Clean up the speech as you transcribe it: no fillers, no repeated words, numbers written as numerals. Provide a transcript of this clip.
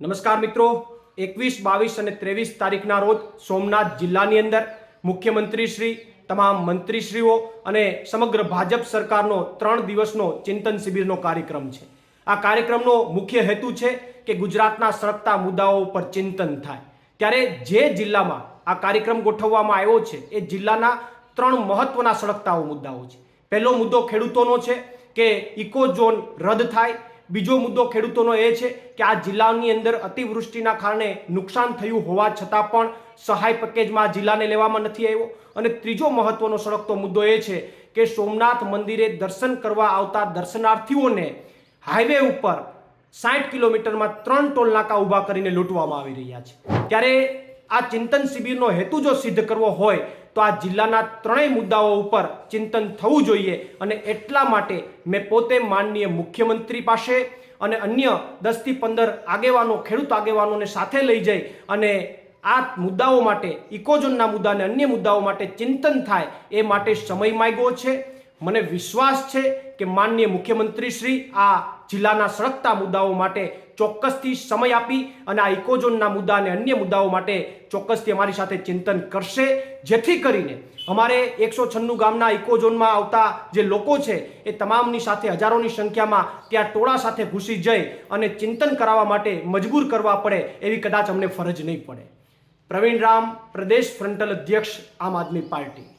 નમસ્કાર મિત્રો, 21, 22 અને 23 તારીખના રોજ સોમનાથ જિલ્લાની અંદર મુખ્યમંત્રીશ્રી, તમામ મંત્રીશ્રીઓ અને સમગ્ર ભાજપ સરકારનો 3 દિવસનો ચિંતન શિબિરનો કાર્યક્રમ છે। આ કાર્યક્રમનો મુખ્ય હેતુ છે કે ગુજરાતના સળગતા મુદ્દાઓ ઉપર ચિંતન થાય। ત્યારે જે જિલ્લામાં આ કાર્યક્રમ ગોઠવવામાં આવ્યો છે એ જિલ્લાના 3 મહત્વના સળગતા મુદ્દાઓ છે। પહેલો મુદ્દો ખેડૂતોનો છે કે ઇકો ઝોન રદ થાય। બીજો મુદ્દો ખેડૂતોનો એ છે કે આ જિલ્લાની અંદર અતિવૃષ્ટિના કારણે નુકસાન થયું હોવા છતાં પણ સહાય પેકેજમાં જિલ્લાને લેવામાં નથી આવ્યો। અને ત્રીજો મહત્વનો સળગતો મુદ્દો એ છે કે સોમનાથ મંદિરે દર્શન કરવા આવતા દર્શનાર્થીઓને હાઈવે ઉપર 60 કિલોમીટરમાં 3 ટોલ નાકા ઊભા કરીને લૂંટવામાં આવી રહ્યા છે। ત્યારે આ ચિંતન શિબિરનો હેતુ જો સિદ્ધ કરવો હોય તો આ જિલ્લાના 3 મુદ્દાઓ ઉપર ચિંતન થવું જોઈએ। અને એટલા માટે મેં પોતે માનનીય મુખ્યમંત્રી પાસે અને અન્ય 10 થી 15 આગેવાનો, ખેડૂત આગેવાનોને સાથે લઈ જઈ અને આ મુદ્દાઓ માટે, ઇકોઝોનના મુદ્દા અને અન્ય મુદ્દાઓ માટે ચિંતન થાય એ માટે સમય માંગ્યો છે। મને વિશ્વાસ છે કે માનનીય મુખ્યમંત્રી શ્રી આ જિલ્લાના સળગતા મુદ્દાઓ માટે ચોક્કસથી સમય આપી અને આ ઇકોઝોનના મુદ્દા અને અન્ય મુદ્દાઓ માટે ચોક્કસથી અમારી સાથે ચિંતન કરશે, જેથી કરીને અમારે 196 ગામના ઇકોઝોનમાં આવતા જે લોકો છે એ તમામની સાથે હજારોની સંખ્યામાં ત્યાં ટોળા સાથે ઘૂસી જઈ અને ચિંતન કરાવવા માટે મજબૂર કરવા પડે એવી કદાચ અમને ફરજ નહીં પડે। પ્રવીણ રામ, પ્રદેશ ફ્રન્ટલ અધ્યક્ષ, આમ આદમી પાર્ટી।